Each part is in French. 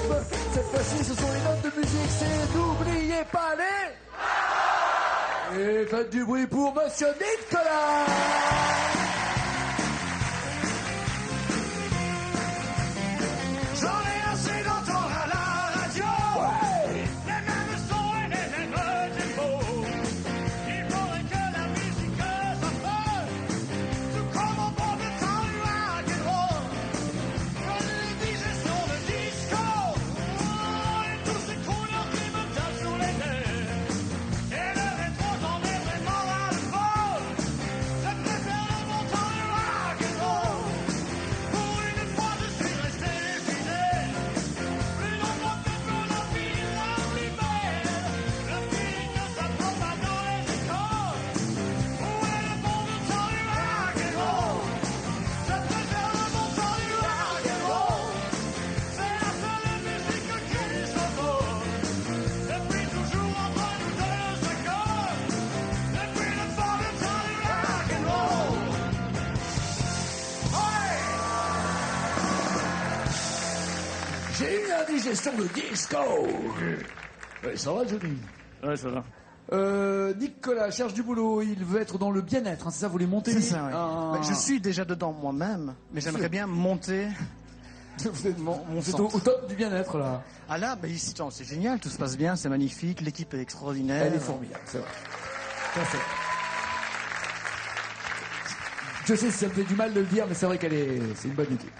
rythme. Cette fois-ci, ce sont les notes de musique. C'est n'oubliez pas les... Et faites du bruit pour Monsieur Nicolas. J'en ai assez d'entendre à la radio. Ouais. Les mêmes sons et les mêmes tempos. Il faudrait que la musique s'affole. Tout comme au bon de temps du rock'n'roll. Comme les digestions de disco. Oh, et tous ces couleurs qui me tapent sur les nerfs. Et le rétro, j'en ai vraiment ras le bol. Je préfère le bon temps du rock'n'roll. Pour une fois, je suis resté fidèle. Plus longtemps que pour la vie, la plus belle. Le feeling ne s'apprend pas dans les écoles. Où est le bon temps du rock'n'roll? Je préfère le bon temps du rock'n'roll. C'est la seule musique qui s'oppose. Depuis toujours entre nous deux se colle. Depuis le bon temps du rock'n'roll. Ouais! J'ai eu une indigestion de disco. Ouais, ça va, Johnny? Ouais, ça va. Nicolas cherche du boulot. Il veut être dans le bien-être. Hein, c'est ça, vous voulez monter? C'est ça, oui. Je suis déjà dedans moi-même, mais j'aimerais bien monter. Vous êtes, mon vous êtes centre. au top du bien-être, là. Ah là, bah ici, c'est génial, tout se passe bien, c'est magnifique, l'équipe est extraordinaire. Elle est formidable, c'est vrai. Ça, c'est... Je sais, ça me fait du mal de le dire, mais c'est vrai c'est une bonne équipe.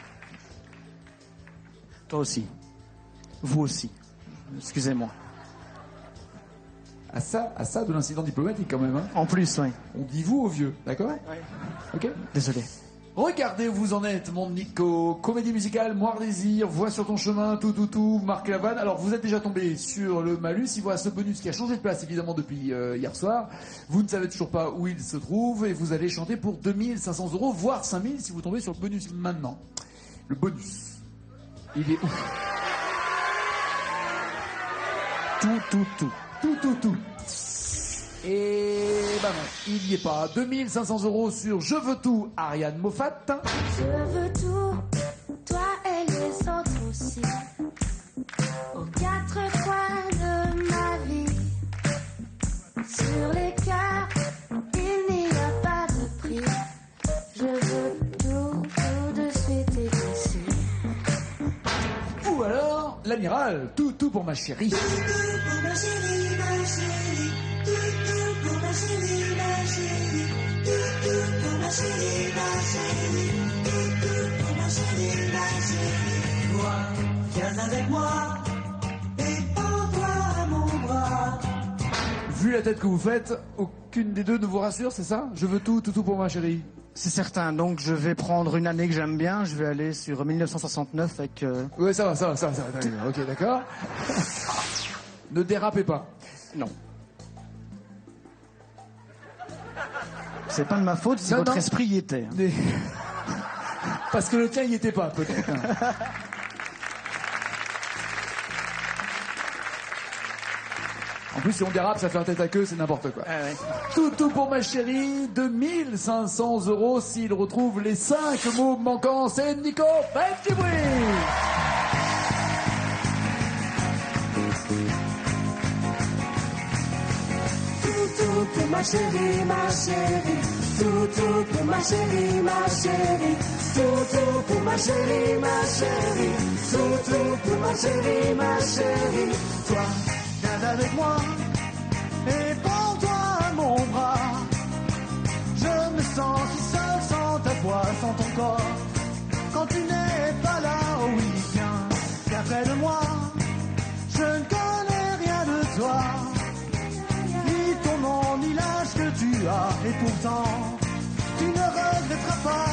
Toi aussi. Vous aussi. Excusez-moi. À ça de l'incident diplomatique, quand même, hein. En plus, oui. On dit vous aux vieux, d'accord? Ouais. Ok? Désolé. Regardez où vous en êtes, mon Nico. Comédie musicale, Moire Désir, Voix sur ton chemin, tout, Marc Lavanne. Alors, vous êtes déjà tombé sur le malus. Il voit ce bonus qui a changé de place, évidemment, depuis hier soir. Vous ne savez toujours pas où il se trouve et vous allez chanter pour 2500 €, voire 5000 si vous tombez sur le bonus maintenant. Le bonus, il est où? Tout. Et bah non, il n'y est pas. 2500 € sur Je veux tout, Ariane Moffat. Je veux tout, toi et les autres aussi. Aux quatre coins de ma vie. Sur les cœurs, il n'y a pas de prix. Je veux tout de suite et d'ici. Ou alors, l'amiral, tout pour ma chérie. Tout pour ma chérie, ma chérie. Tout pour ma chérie, ma chérie. Tout pour ma chérie, ma chérie. Tout pour ma chérie, ma chérie. Toi, viens avec moi et prends-toi à mon bras. Vu la tête que vous faites, aucune des deux ne vous rassure, c'est ça? Je veux tout pour ma chérie. C'est certain, donc je vais prendre une année que j'aime bien, je vais aller sur 1969 avec... Ouais, ça va. Ok, d'accord. Ne dérapez pas. Non. C'est pas de ma faute si Non, votre non. esprit y était. Hein. Mais- Parce que le tien y était pas, peut-être. En plus, si on dérape, ça fait un tête à queue, c'est n'importe quoi. Ah ouais. Tout pour ma chérie, 2500 € s'il retrouve les 5 mots manquants. C'est Nico, faites du bruit. Tout pour ma chérie, ma chérie. Tout pour ma chérie, ma chérie. Tout pour ma chérie, ma chérie. Tout pour ma chérie, ma chérie. Toi, viens avec moi et prends-toi à mon bras. Je me sens si seul sans ta voix, sans ton corps. Quand tu n'es pas là, oh oui, viens près de moi. Je ne connais rien de toi, ni ton nom, ni l'âge que tu as. Et pourtant, tu ne regretteras pas.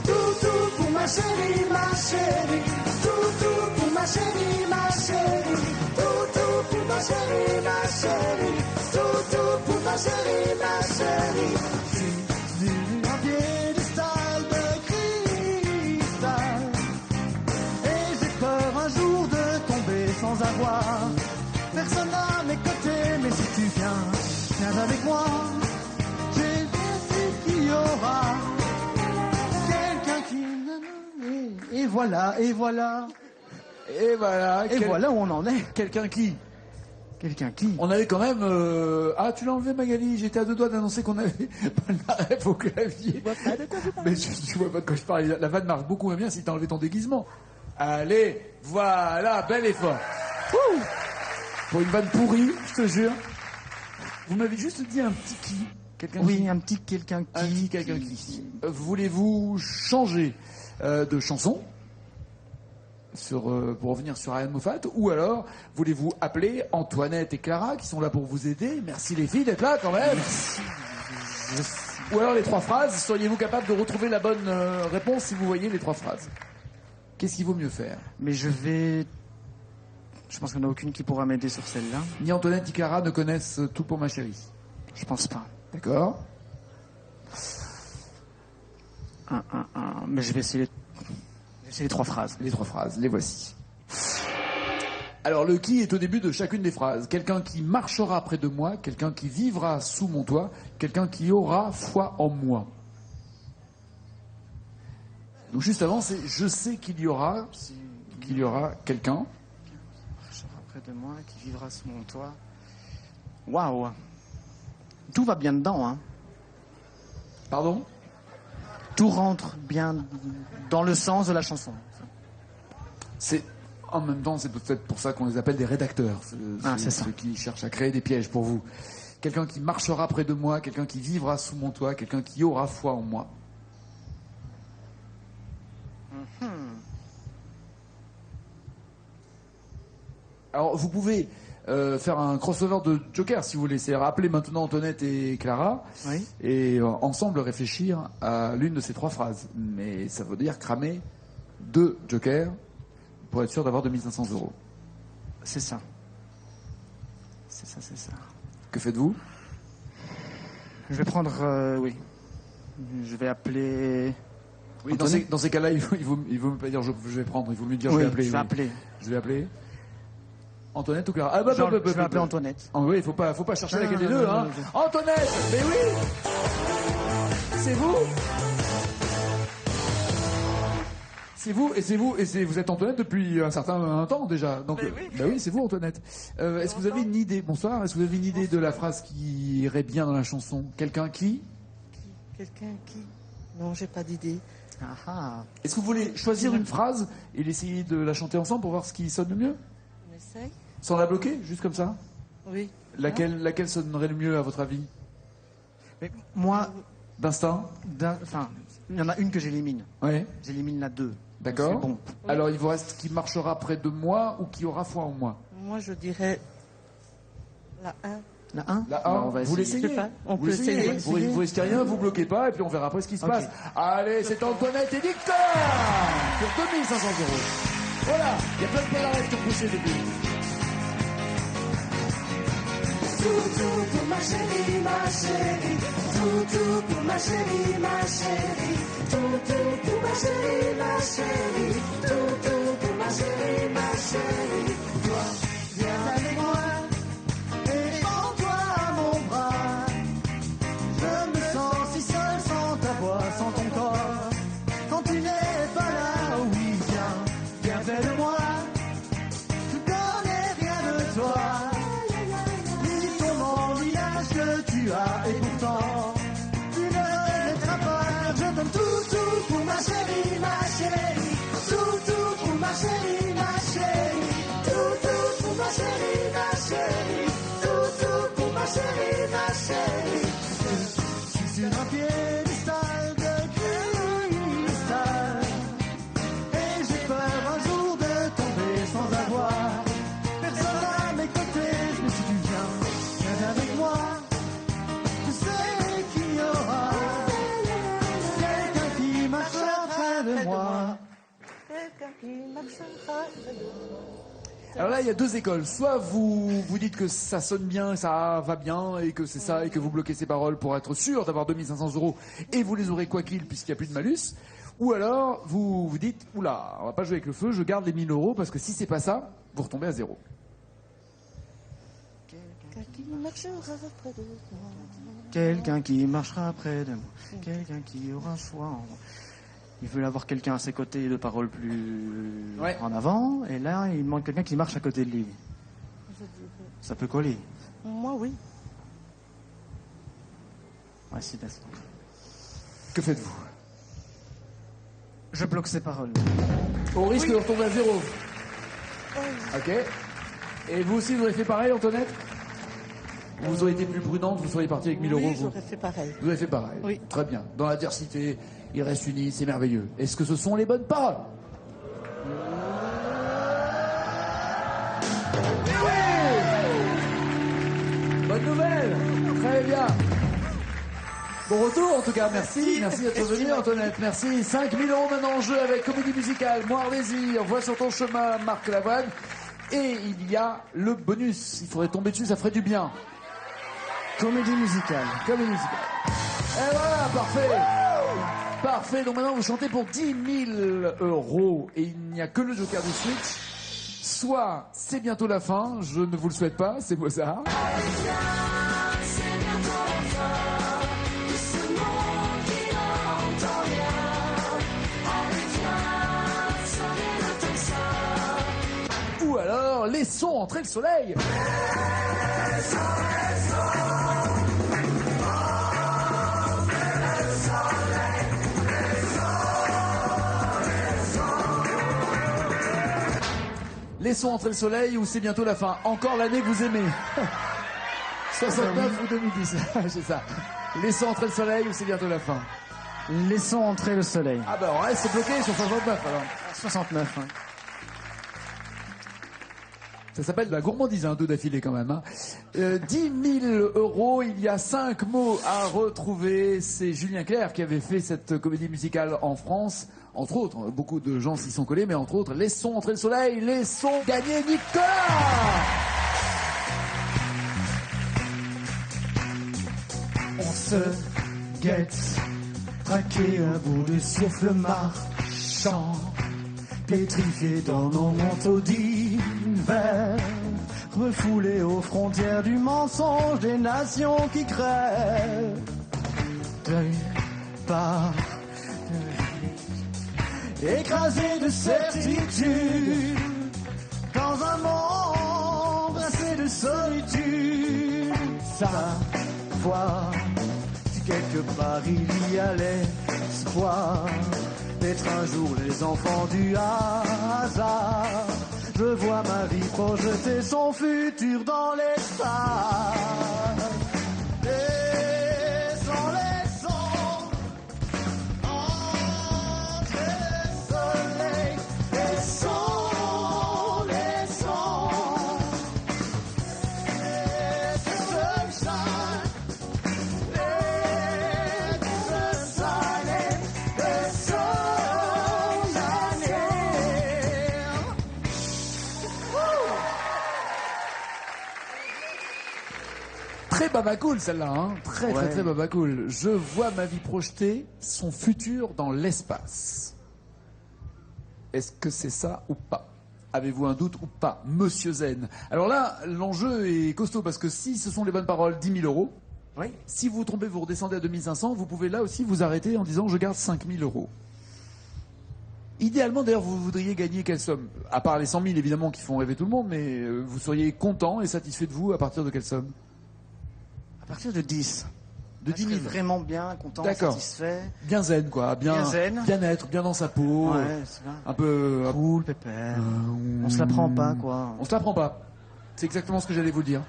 Tout pour ma chérie, ma chérie. Tout pour ma chérie, ma chérie. Tout pour ma chérie, ma chérie. Tout pour ma chérie, ma chérie. Sur un piédestal de cristal. Et j'ai peur un jour de tomber sans avoir personne à mes côtés. Mais si tu viens avec moi, j'ai bien su qu'il y aura quelqu'un qui... Et voilà. Et voilà. Et voilà où on en est. Quelqu'un qui Quelqu'un qui On avait quand même... Ah, tu l'as enlevé, Magali. J'étais à deux doigts d'annoncer qu'on avait pas le rêve au clavier. Mais je vois pas de quoi je parle. La vanne marche beaucoup moins bien si t'as enlevé ton déguisement. Allez, voilà, bel effort. Ouh. Pour une vanne pourrie, je te jure. Vous m'avez juste dit un petit qui. Quelqu'un Oui, qui. un petit quelqu'un Un petit qui... quelqu'un qui. Voulez-vous changer de chanson pour revenir sur Ariane Moffat, ou alors voulez-vous appeler Antoinette et Clara qui sont là pour vous aider? Merci les filles d'être là quand même. Ou alors les trois phrases, seriez-vous capable de retrouver la bonne réponse si vous voyez les trois phrases? Qu'est-ce qu'il vaut mieux faire? Mais je pense qu'il n'y en a aucune qui pourra m'aider sur celle-là. Ni Antoinette ni Clara ne connaissent Tout pour ma chérie. Je pense pas. D'accord? Mais je vais essayer les trois phrases. Les trois phrases, les voici. Alors le qui est au début de chacune des phrases. Quelqu'un qui marchera près de moi, quelqu'un qui vivra sous mon toit, quelqu'un qui aura foi en moi. Donc juste avant, c'est je sais qu'il y aura quelqu'un. Qui marchera près de moi, qui vivra sous mon toit. Waouh. Tout va bien dedans, hein. Pardon? Tout rentre bien dans le sens de la chanson. C'est en même temps, c'est peut-être pour ça qu'on les appelle des rédacteurs. C'est ça. Ceux qui cherchent à créer des pièges pour vous. Quelqu'un qui marchera près de moi, quelqu'un qui vivra sous mon toit, quelqu'un qui aura foi en moi. Alors, vous pouvez faire un crossover de Joker si vous voulez. C'est rappeler maintenant Antoinette et Clara Oui. et ensemble réfléchir à l'une de ces trois phrases. Mais ça veut dire cramer 2 Jokers pour être sûr d'avoir 2500 €. C'est ça. C'est ça. Que faites-vous? Je vais prendre... oui. Je vais appeler... Oui, dans ces cas-là, il vaut mieux pas dire je vais prendre, il vaut mieux dire Oui, je vais appeler. je vais oui. appeler. Je vais appeler Antoinette ou Clara? Ah bah, Je vais appeler Antoinette. Ah oui, faut pas chercher laquelle des non, deux, non, hein. non, Antoinette, mais oui. C'est vous. Vous êtes Antoinette depuis un certain temps déjà. Donc, bah oui, c'est vous Antoinette. Est-ce que vous avez une idée? Bonsoir. Est-ce que vous avez une idée de la phrase qui irait bien dans la chanson? Quelqu'un qui? Quelqu'un qui... Non, j'ai pas d'idée. Est-ce que vous voulez choisir une phrase et essayer de la chanter ensemble pour voir ce qui sonne le mieux? On essaye? Sans la bloquer, juste comme ça? Oui. Laquelle sonnerait le mieux à votre avis? Mais moi, D'instinct? il y en a une que j'élimine. Ouais. J'élimine la 2. D'accord. C'est bon. Alors il vous reste qui marchera près de moi ou qui aura foi en moi? Moi, je dirais la 1. La 1 La 1, vous l'essayez? Je sais pas, on Vous peut l'essayez? essayer. Vous risquez rien, vous bloquez pas, et puis on verra après ce qui se passe. Allez, c'est Antoinette et Victor pour 2500 €. Voilà, il y a plein de polars qui ont poussé depuis. Tout pour ma chérie, ma chérie. Tout pour ma chérie, ma chérie. Tout pour ma chérie, ma chérie. Tout pour ma chérie, ma chérie. Toi, viens avec moi et prends-toi à mon bras. Je me sens si seul sans ta voix, sans ton corps. Quand tu n'es pas là, oui, viens près de moi. Je connais rien de toi. Ni ton nom, ni l'âge que tu as, et pourtant, tu ne regretteras pas. Je donne tout pour ma chérie, ma chérie. Tout pour ma chérie, ma chérie. Tout pour ma chérie, ma chérie. Tout pour ma chérie, ma chérie. Je suis sur un piédestal de cristal. Et j'ai peur un jour de tomber sans avoir personne à mes côtés. Mais si tu viens avec moi, je sais qu'il y aura quelqu'un qui marchera près de moi. Quelqu'un qui marchera près de moi. Alors là, il y a 2 écoles. Soit vous dites que ça sonne bien, ça va bien, et que c'est ça, et que vous bloquez ces paroles pour être sûr d'avoir 2500 € et vous les aurez quoi qu'il, puisqu'il n'y a plus de malus. Ou alors, vous vous dites, oula, on va pas jouer avec le feu, je garde les 1000 € parce que si c'est pas ça, vous retombez à 0. Quelqu'un qui marchera près de moi. Quelqu'un qui marchera près de moi. Quelqu'un qui aura foi en moi. il veut avoir quelqu'un à ses côtés de paroles plus Ouais. en avant, et là, il demande quelqu'un qui marche à côté de lui. Ça peut coller. Moi, oui. Ouais, si, d'accord. Que faites-vous? Je bloque ses paroles. Au risque de retomber à 0. Ok. Et vous aussi, vous aurez fait pareil, Antoinette? Vous auriez été plus prudente, vous seriez parti avec 1000 euros. Oui, Vous j'aurais fait pareil. Vous avez fait pareil. Oui. Très bien. Dans l'adversité, ils restent unis, c'est merveilleux. Est-ce que ce sont les bonnes paroles? Oui. Bonne nouvelle. Très bien. Bon retour en tout cas, merci d'être venu Antoinette, merci. 5000 euros maintenant en jeu avec comédie musicale, Moire Désir, Vois sur ton chemin, Marc Lavoine. Et il y a le bonus, il faudrait tomber dessus, ça ferait du bien. Comédie musicale. Comédie musicale. Et voilà, parfait. Parfait, donc maintenant vous chantez pour 10 000 euros et il n'y a que le joker du switch. Soit c'est bientôt la fin, je ne vous le souhaite pas, c'est Mozart. Ou alors, laissons entrer le soleil. Laissons entrer le soleil ou c'est bientôt la fin. Encore l'année que vous aimez. 69 ou 2010, c'est ça. Laissons entrer le soleil ou c'est bientôt la fin. Laissons entrer le soleil. Ah bah ouais, c'est bloqué sur 69 alors. 69, hein. Ça s'appelle de la gourmandise, hein, deux d'affilée quand même. Hein. 10 000 euros, il y a 5 mots à retrouver. C'est Julien Clerc qui avait fait cette comédie musicale en France. Entre autres, beaucoup de gens s'y sont collés, mais entre autres, laissons entrer le soleil, laissons gagner Nicolas. On se guette, traqué à bout de souffle marchand, pétrifié dans nos manteaux d'hiver, refoulé aux frontières du mensonge des nations qui crèvent. Deuil par écrasé de certitude, dans un monde assez de solitude. Savoir si quelque part il y a l'espoir d'être un jour les enfants du hasard. Je vois ma vie projeter son futur dans l'espace. Très babacool celle-là, hein. Très Ouais. très babacool. Je vois ma vie projeter son futur dans l'espace. Est-ce que c'est ça ou pas? Avez-vous un doute ou pas, Monsieur Zen? Alors là, l'enjeu est costaud parce que si ce sont les bonnes paroles, 10 000 euros. Oui. Si vous vous trompez, vous redescendez à 2500, vous pouvez là aussi vous arrêter en disant je garde 5 000 euros. Idéalement, d'ailleurs, vous voudriez gagner quelle somme? À part les 100 000 évidemment qui font rêver tout le monde, mais vous seriez content et satisfait de vous à partir de quelle somme? À partir de 10. De 10 000. Vraiment bien, content, D'accord. satisfait. Bien zen, quoi. Bien zen. Bien être, bien dans sa peau. Ouais, c'est bien. Un peu. Cool, pépère. On se la prend pas, quoi. On se la prend pas. C'est exactement ce que j'allais vous dire.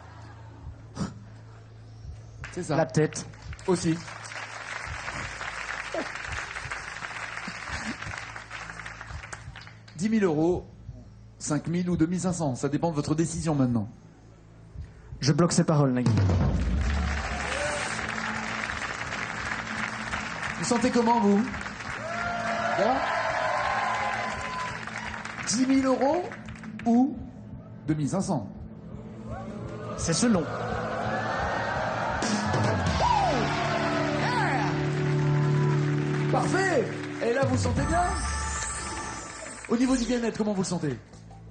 C'est ça. La tête. Aussi. « 10 000 euros, 5 000 ou 2500, ça dépend de votre décision maintenant. Je bloque ses paroles, Nagui. Vous sentez comment, vous? Bien 10 000 euros ou 2500? C'est selon. Parfait! Et là, vous le sentez bien? Au niveau du bien-être, comment vous le sentez?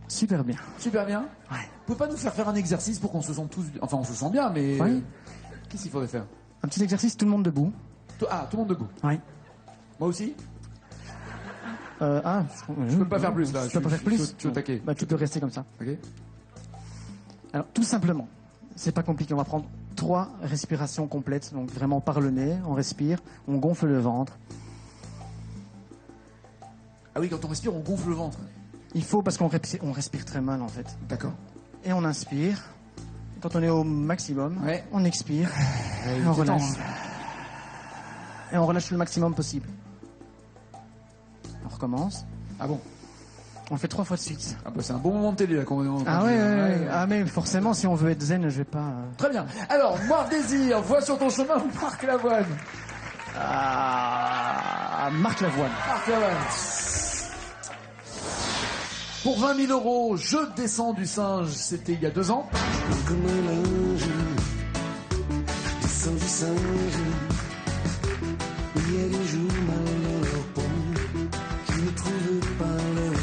Super bien. Super bien? Ouais. Vous pouvez pas nous faire un exercice pour qu'on se sente tous... Enfin, on se sent bien, mais... Oui. Qu'est-ce qu'il faudrait faire? Un petit exercice, tout le monde debout. Tout le monde debout. Oui. Moi aussi? Je peux pas faire plus là. Je peux pas faire plus. Je suis au taquet. Bah, tu peux rester comme ça. Ok. Alors, tout simplement, c'est pas compliqué. On va prendre 3 respirations complètes. Donc, vraiment par le nez, on respire, on gonfle le ventre. Ah oui, quand on respire, on gonfle le ventre. Il faut, parce qu'on respire très mal en fait. D'accord. Et on inspire. Quand on est au maximum, Ouais. on expire. Et on relâche. Et on relâche le maximum possible. On recommence. Ah bon. On le fait 3 fois de suite. Ah bah c'est un bon moment de télé là. Ah ouais. Ah mais forcément, si on veut être zen, je vais pas... Très bien. Alors, Moire Désir, Voix sur ton chemin, Marc Lavoine. Marc Lavoine. Marc Lavoine. Pour 20 000 €, je descends du singe, c'était il y a 2 ans. Comme un linge, descends du singe. Il y a des jours mal dans leur peau, qui ne trouvent pas leur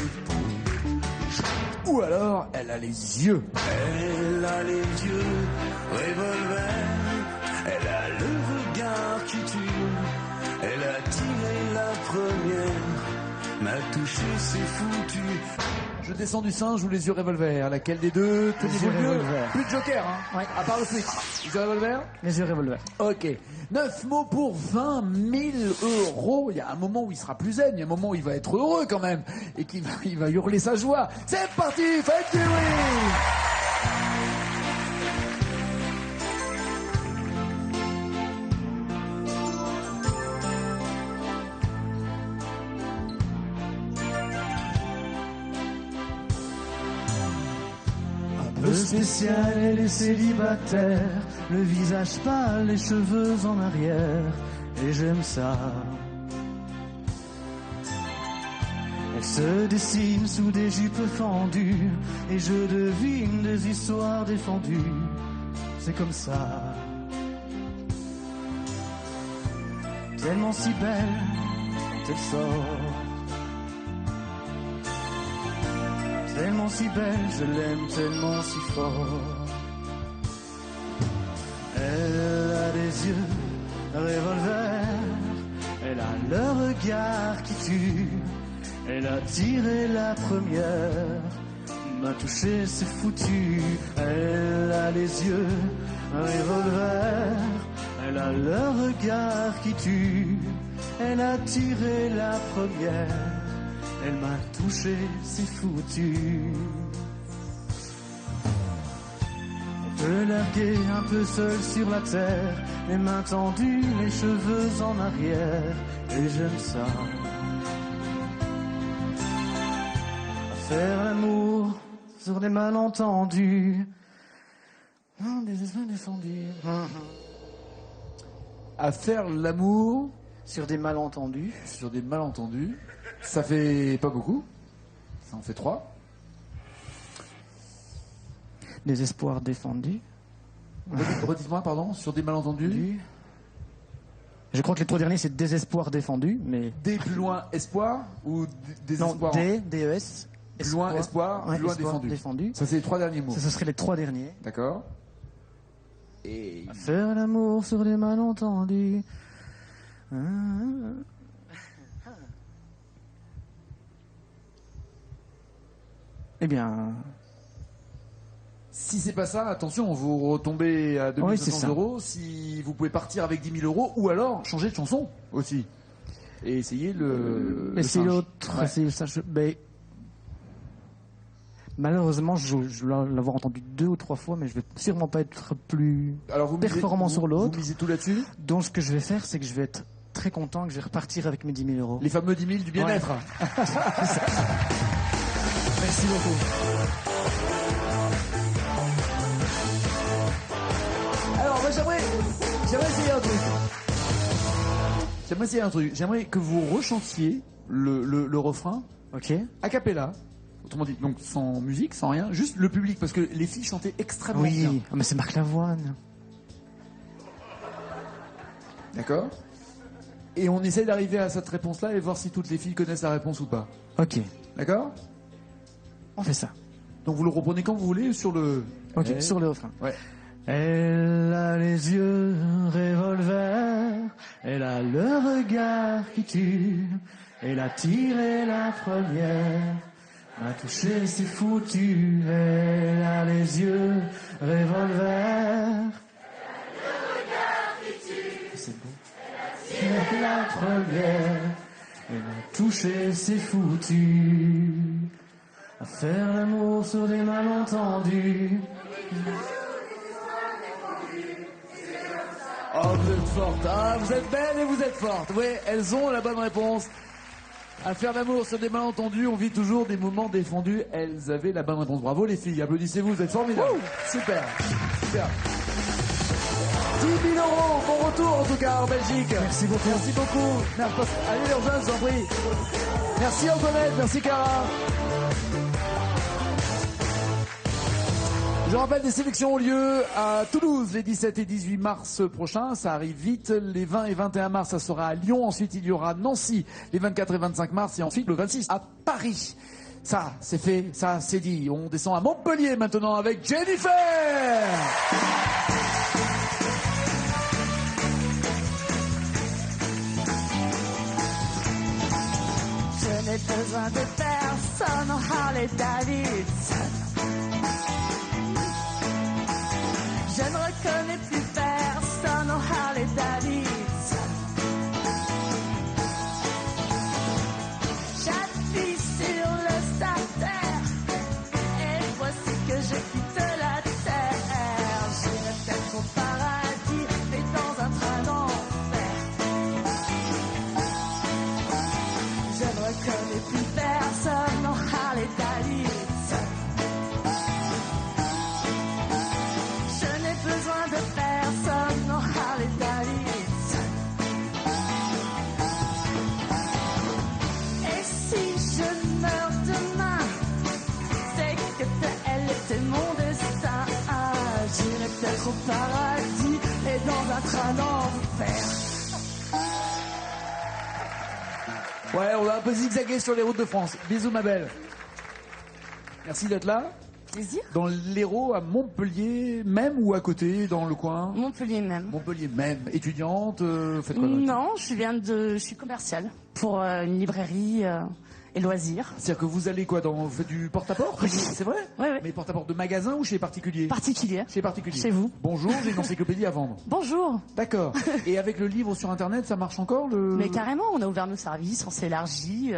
peau. Ou alors, elle a les yeux. Elle a les yeux revolver, elle a le regard qui tue, elle a tiré la première, m'a touché, c'est foutu. Je descends du singe ou les yeux revolver. Laquelle des deux? Tenez-vous yeux le mieux. revolver. Plus de joker, hein. Ouais. À part le flic. Les yeux revolver. Les yeux revolver. Ok. 9 mots pour 20 000 €. Il y a un moment où il sera plus zen. Il y a un moment où il va être heureux quand même. Et il va hurler sa joie. C'est parti. Faites du bruit. Le spécial, elle est célibataire, le visage pâle, les cheveux en arrière, et j'aime ça. Elle se dessine sous des jupes fendues, et je devine des histoires défendues. C'est comme ça. Tellement si belle quand elle sort. Tellement si belle, je l'aime tellement si fort. Elle a des yeux revolver, elle a le regard qui tue. Elle a tiré la première, m'a touché, c'est foutu. Elle a les yeux revolver, elle a le regard qui tue. Elle a tiré la première. Elle m'a touché, c'est foutu. On peut larguer un peu seul sur la terre, les mains tendues, les cheveux en arrière, et j'aime ça. Faire l'amour sur des malentendus. Des esprits défendus. À faire l'amour Sur des malentendus. sur des malentendus. Ça fait pas beaucoup. Ça en fait 3. Des espoirs défendus. Redites-moi, pardon, sur des malentendus. Je crois que les 3 derniers, c'est désespoir défendu, mais... Des plus loin espoir ou des Non, espoirs D-E-S. plus loin espoir, Ouais, plus loin espoir défendu. Ça c'est les 3 derniers mots. Ça, ce seraient les 3 derniers. D'accord. Et Faire l'amour sur des malentendus. Eh bien, si c'est pas ça, attention, vous retombez à Oui, c'est 2500 ça. €. Si vous pouvez partir avec 10 000 € ou alors changer de chanson aussi. Et essayer le. mais c'est singe. l'autre. Ouais. C'est ça, malheureusement, je dois l'avoir entendu 2 ou 3 fois, mais je vais sûrement pas être plus Alors vous performant sur l'autre. Vous misez tout là-dessus. Donc, ce que je vais faire, c'est que je vais être très content que je vais repartir avec mes 10 000 €. Les fameux 10 000 du bien-être. Merci beaucoup. Alors, bah, j'aimerais essayer un truc. J'aimerais que vous rechantiez le refrain Ok. a cappella. Autrement dit, donc sans musique, sans rien, juste le public, parce que les filles chantaient extrêmement bien. Oui, mais c'est Marc Lavoine. D'accord. Et on essaie d'arriver à cette réponse-là et voir si toutes les filles connaissent la réponse ou pas. Ok, D'accord. on fait ça. Donc vous le reprenez quand vous voulez sur le. Ok, Eh, sur le refrain. Ouais. Elle a les yeux revolver, elle a le regard qui tue, Elle a tiré la première, m'a touché, c'est foutu. Elle a les yeux revolver. C'est beau. Tiré la première, elle m'a touché, c'est foutu. À faire l'amour sur des malentendus. Oh, vous êtes forte, hein, vous êtes belle et vous êtes forte. Oui, elles ont la bonne réponse. À faire l'amour sur des malentendus, on vit toujours des moments défendus. Elles avaient la bonne réponse. Bravo les filles, applaudissez-vous, vous êtes formidables. Super, super. 10 000 euros, bon retour en tout cas en Belgique. Merci beaucoup. Merci beaucoup. Allez les jeunes, je vous en prie. Merci Antoinette, merci Cara. Je rappelle, des sélections ont lieu à Toulouse les 17 et 18 mars prochains. Ça arrive vite. Les 20 et 21 mars, ça sera à Lyon. Ensuite, il y aura Nancy les 24 et 25 mars. Et ensuite, le 26 à Paris. Ça, c'est fait. Ça, c'est dit. On descend à Montpellier maintenant avec Jennifer. Je n'ai besoin de personne en Harley Davidson. Je ne reconnais plus personne en Harley Davidson. J'appuie sur le starter et voici que je quitte la terre. J'irai peut-être au paradis, mais dans un train d'enfer. Je ne reconnais plus personne en Harley Davidson. Besoin de personne en Harley Davidson. Et si je meurs demain, c'est que elle était mon destin. J'irai peut-être au paradis et dans un train d'enfer. Ouais, on va un peu zigzaguer sur les routes de France. Bisous ma belle. Merci d'être là. Plaisir. Dans l'Hérault, à Montpellier même ou à côté, dans le coin? Montpellier même. Montpellier même. Étudiante, faites quoi? Non, je suis commerciale pour une librairie et loisirs. C'est-à-dire que vous allez quoi, vous faites du porte-à-porte? C'est vrai? Oui. Mais porte-à-porte de magasin ou chez particulier? Particulier. Chez particulier. Chez vous. Bonjour, j'ai une encyclopédie à vendre. Bonjour. D'accord. Et avec le livre sur Internet, ça marche encore Mais carrément, on a ouvert nos services, on s'est élargi.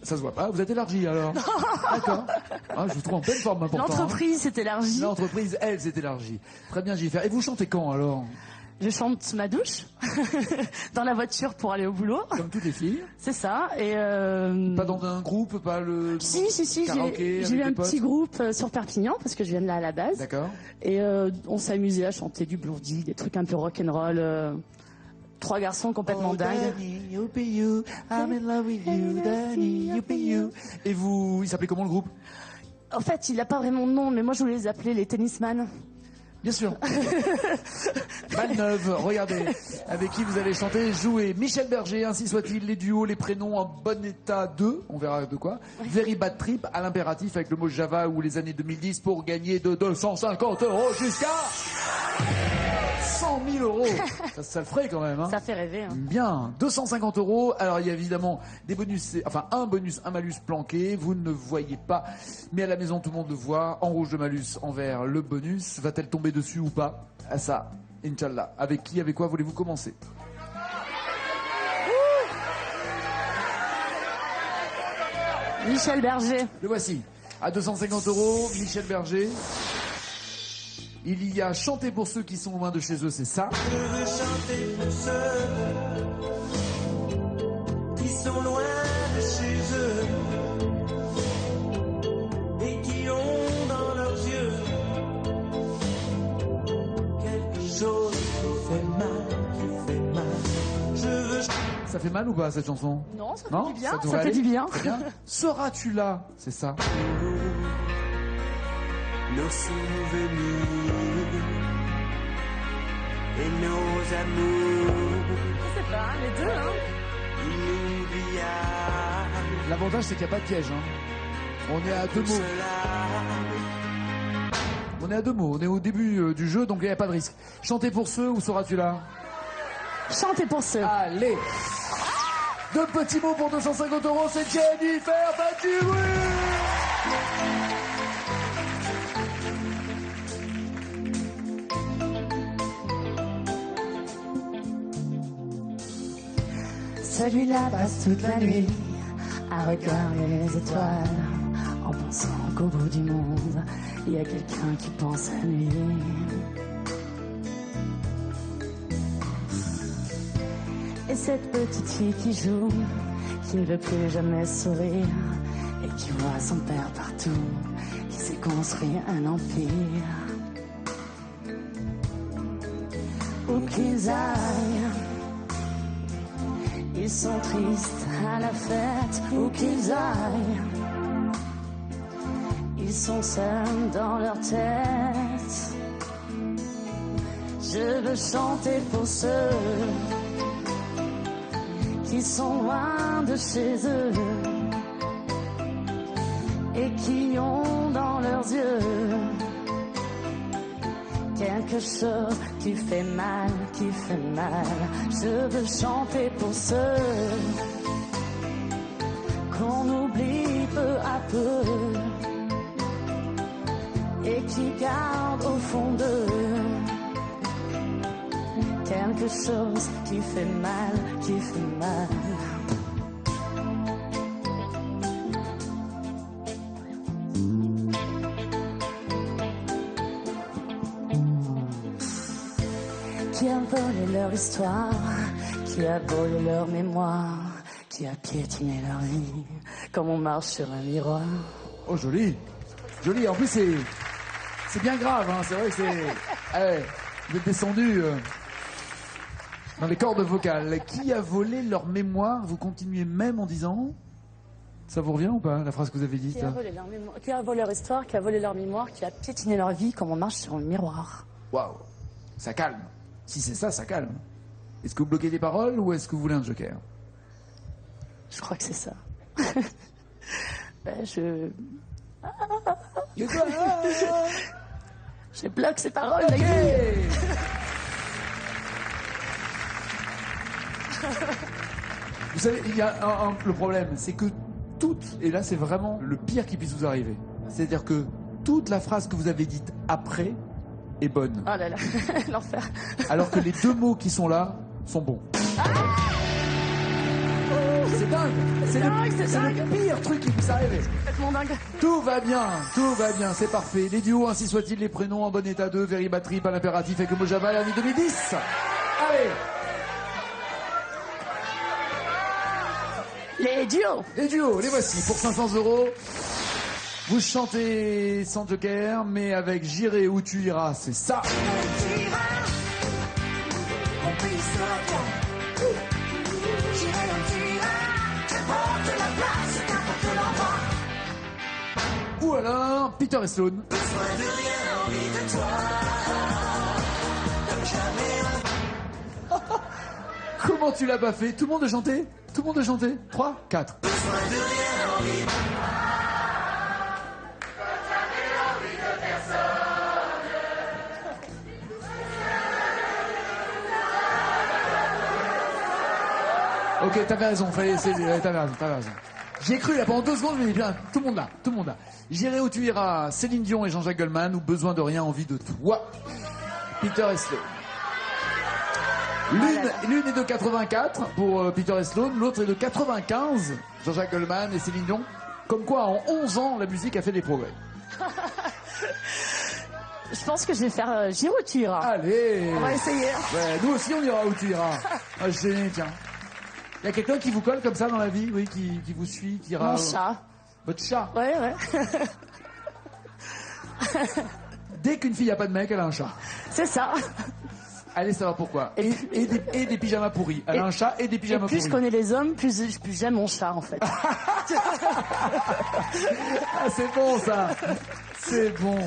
Ça se voit pas, vous êtes élargi alors. D'accord. Ah, je vous trouve en pleine forme important. L'entreprise s'est élargie. L'entreprise, elle, s'est élargie. Très bien, j'y vais faire. Et vous chantez quand alors? Je chante ma douche dans la voiture pour aller au boulot. Comme toutes les filles. C'est ça. Et pas dans un groupe, pas le. Si. J'ai eu un petit groupe sur Perpignan parce que je viens de là à la base. D'accord. Et on s'amusait à chanter du Blondie, des trucs un peu rock'n'roll. Trois garçons complètement dingues. Danny, youpi you, I'm in love with you, Danny, youpi you. Et vous, il s'appelait comment le groupe? En fait, il n'a pas vraiment de nom, mais moi je voulais les appeler les tennisman. Bien sûr. Malneuve, regardez, avec qui vous allez chanter, jouer. Michel Berger, ainsi soit-il, les duos, les prénoms en bon état de, on verra de quoi. Very Bad Trip, à l'impératif avec le mot Java ou les années 2010 pour gagner de 250 € jusqu'à 100 000 euros. Ça le ferait quand même. Hein. Ça fait rêver. Hein. Bien, 250 €. Alors il y a évidemment des bonus, enfin un bonus, un malus planqué. Vous ne le voyez pas, mais à la maison tout le monde le voit. En rouge le malus, en vert le bonus. Va-t-elle tomber dessus ou pas? À ça, Inch'Allah. Avec qui, avec quoi voulez-vous commencer? Michel Berger. Le voici. À 250 €, Michel Berger. Il y a chanter pour ceux qui sont loin de chez eux, c'est ça. Je veux chanter pour ceux qui sont loin de chez eux et qui ont dans leurs yeux quelque chose qui fait mal, qui fait mal. Je veux. Ça fait mal ou pas cette chanson? Non, ça fait Non, du bien. ça devrait Ça fait aller. du bien. Très bien. Seras-tu là? C'est ça. Nos souvenirs et nos amours Je sais pas, les deux, hein. inoubliables. L'avantage, c'est qu'il n'y a pas de piège. Hein. On est à deux mots. On est à deux mots. On est au début du jeu, donc il n'y a pas de risque. Chanter pour ceux ou seras-tu là? Chantez pour ceux. Allez. De petits mots pour 250 €, c'est Jennifer Baturi. Celui-là passe toute la nuit à regarder les étoiles en pensant qu'au bout du monde, il y a quelqu'un qui pense à lui. Et cette petite fille qui joue, qui ne veut plus jamais sourire et qui voit son père partout, qui s'est construit un empire. Où qu'ils aillent, ils sont tristes à la fête, où qu'ils aillent. Ils sont seuls dans leur tête. Je veux chanter pour ceux qui sont loin de chez eux et qui ont dans leurs yeux quelque chose qui fait mal, qui fait mal. Je veux chanter pour ceux qu'on oublie peu à peu et qui gardent au fond d'eux quelque chose qui fait mal, qui fait mal. Qui a volé leur histoire, qui a volé leur mémoire, qui a piétiné leur vie, comme on marche sur un miroir. Oh, joli. Joli. En plus, c'est bien grave, hein. C'est vrai que c'est... Ouais, vous êtes descendu dans les cordes vocales. Qui a volé leur mémoire? Vous continuez même en disant... Ça vous revient ou pas, la phrase que vous avez dite? Qui a volé leur mémoire, qui a volé leur histoire, qui a volé leur mémoire, qui a piétiné leur vie, comme on marche sur un miroir. Waouh. Ça calme. Si c'est ça, ça calme. Est-ce que vous bloquez des paroles ou est-ce que vous voulez un joker? Je crois que c'est ça. Ben, je bloque ces paroles. Ok. Vous savez, il y a le problème, c'est que toute, et là c'est vraiment le pire qui puisse vous arriver, c'est-à-dire que toute la phrase que vous avez dite après est bonne. Oh là là, l'enfer. Alors que les deux mots qui sont là sont bons. C'est dingue. C'est le pire truc qui puisse arriver. Complètement dingue. Tout va bien, c'est parfait. Les duos, ainsi soit-il, les prénoms en bon état 2, Very Bad Trip, à l'impératif avec le mot Java, l'année 2010. Allez. Les duos. Les duos, les voici pour 500 €. Vous chantez sans joker, mais avec J'irai où tu iras, c'est ça. Ou alors Peter et Sloan. Comment tu l'as pas fait? Tout le monde a chanté? Tout le monde a chanté? 3, 4. Ok, t'avais raison, t'avais raison. J'ai cru là pendant 2 secondes, mais bien, tout le monde là. J'irai où tu iras, Céline Dion et Jean-Jacques Goldman, ou Besoin de rien, envie de toi. Peter et Sloan. L'une est de 84 pour Peter et Sloan, l'autre est de 95, Jean-Jacques Goldman et Céline Dion. Comme quoi, en 11 ans, la musique a fait des progrès. Je pense que je vais faire J'irai où tu iras. Allez. On va essayer. Ouais, nous aussi, on ira où tu iras. Ah, génial, tiens. Il y a quelqu'un qui vous colle comme ça dans la vie, oui, qui vous suit, qui ira... Mon chat. Votre chat. Ouais. Dès qu'une fille a pas de mec, elle a un chat. C'est ça. Allez savoir pourquoi. Et des pyjamas pourris. Elle a un chat et des pyjamas pourris. Plus je connais les hommes, plus j'aime mon chat, en fait. Ah, c'est bon, ça. C'est bon.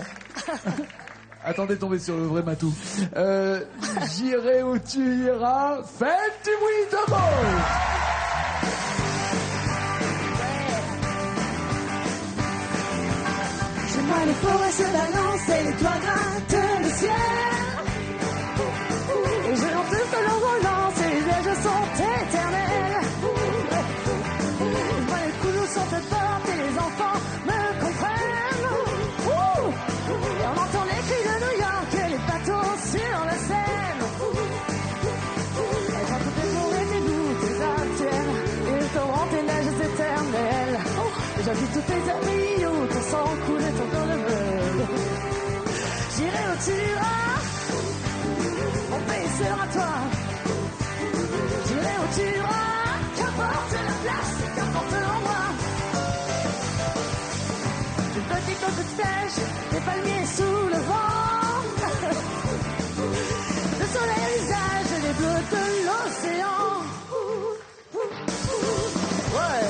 Attendez de tomber sur le vrai matou. J'irai où tu iras. Faites du bruit de mots. Je vois les forêts se balancer, les toits grattent le ciel. Et je l'entends que l'on relance et les neiges sont éternelles. tes amis ou ton sang coulé dans le meuble. J'irai où tu iras, mon pays sera toi. J'irai où tu iras, qu'importe la place, qu'importe l'endroit. De petits coques de pêche, des palmiers sous le vent. Le soleil au visage et les bleus de l'océan. Ouais.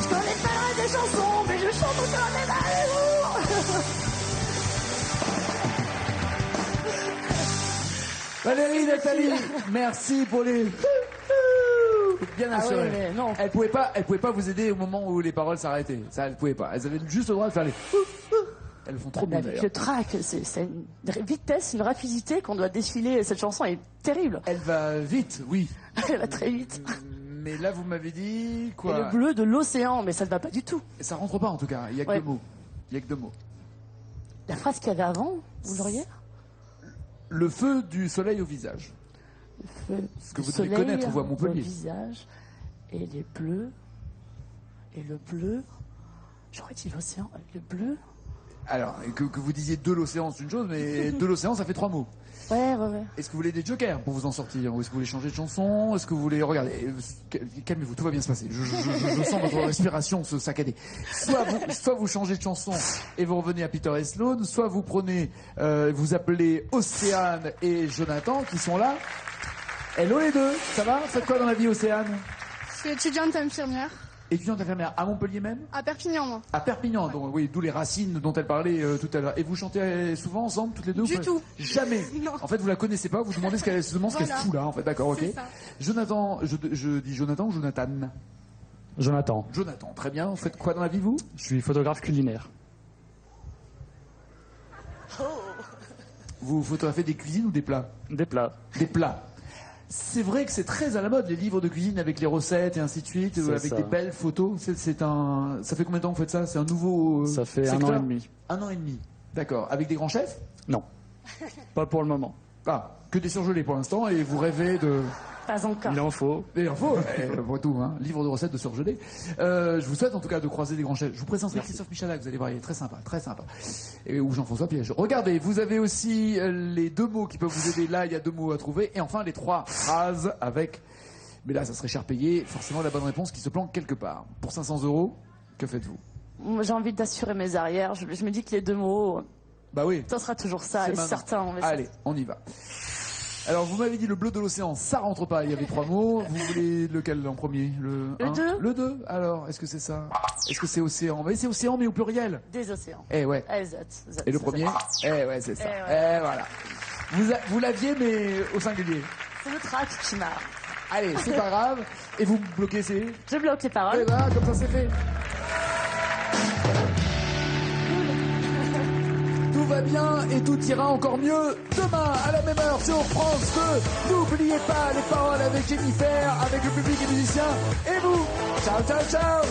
Je connais pas des chansons, mais je chante encore des amours. Valérie, Nathalie, merci pour les... Bien assuré. oui, mais non. Elle pouvait pas vous aider au moment où les paroles s'arrêtaient. Ça, elle pouvait pas. Elles avaient juste le droit de faire les... Elles le font trop bien, Avec d'ailleurs. le track, c'est une vitesse, une rapidité qu'on doit défiler. Cette chanson est terrible. Elle va vite, oui. Elle va très vite. Mais là, vous m'avez dit Et quoi? le bleu de l'océan, mais ça ne va pas du tout. Ça rentre pas, en tout cas. Il y a que Ouais. deux mots. Il y a que deux mots. La phrase qu'il y avait avant, vous l'auriez? Le feu du soleil au visage. Ce que vous devez connaître, vous, à Montpellier. Le visage et les bleus et le bleu. J'aurais dit l'océan, le bleu. Alors, que vous disiez de l'océan, c'est une chose, mais de l'océan, ça fait trois mots. Ouais. Est-ce que vous voulez des jokers pour vous en sortir? Ou est-ce que vous voulez changer de chanson? Est-ce que vous voulez... Regardez, calmez-vous, tout va bien se passer. Je sens votre respiration se saccader. Soit vous changez de chanson et vous revenez à Peter et Sloan, soit vous prenez, vous appelez Océane et Jonathan qui sont là. Hello les deux, ça va? Faites quoi dans la vie, Océane? Je suis étudiante infirmière Étudiante infirmière à Montpellier même? à Perpignan, moi. À Perpignan, donc oui, d'où les racines dont elle parlait tout à l'heure. Et vous chantez souvent ensemble, toutes les deux? Du ou pas? tout. Jamais. Non. En fait, vous la connaissez pas, vous demandez ce qu'elle se Voilà. fout là, en fait. D'accord, ok. C'est ça. Jonathan, je dis Jonathan ou Jonathan? Jonathan, Jonathan, très bien. Vous faites quoi dans la vie, vous? je suis photographe culinaire. Vous photographiez des cuisines ou des plats? Des plats. Des plats. C'est vrai que c'est très à la mode, les livres de cuisine avec les recettes et ainsi de suite, C'est avec ça. des belles photos. Ça fait combien de temps que vous faites ça? C'est un nouveau Ça fait secteur? 1 an et demi. 1 an et demi. D'accord. Avec des grands chefs? Non, pas pour le moment. Ah, que des surgelés pour l'instant et vous rêvez de... Pas encore. Il en faut. Et info, après tout, hein, livre de recettes de surgelés. Je vous souhaite en tout cas de croiser des grands chefs. Je vous présenterai Christophe Michalak, vous allez voir, il est très sympa, très sympa. Et, ou Jean-François Piège. Regardez, vous avez aussi les deux mots qui peuvent vous aider. Là, il y a deux mots à trouver. Et enfin, les trois phrases avec... Mais là, ça serait cher payé. Forcément, la bonne réponse qui se planque quelque part. Pour 500 €, que faites-vous? Moi, j'ai envie d'assurer mes arrières. Je me dis que les deux mots, Bah oui. ça sera toujours ça, C'est et maintenant. certain. Mais Allez, on y va. Alors, vous m'avez dit le bleu de l'océan, ça rentre pas, il y avait trois mots. Vous voulez lequel en premier? Le un? deux. Le 2. Alors, est-ce que c'est ça? Est-ce que c'est océan? Mais c'est océan, mais au pluriel. Des océans. Eh ouais. Et le premier? Eh ouais, c'est ça. Eh voilà. Vous l'aviez, mais au singulier. C'est le track qui m'a... Allez, c'est pas grave. Et vous bloquez ces... Je bloque les paroles. Eh ben, comme ça c'est fait. Tout va bien et tout ira encore mieux demain à la même heure sur France 2. N'oubliez pas les paroles avec Jennifer, avec le public et musiciens et vous. Ciao, ciao, ciao.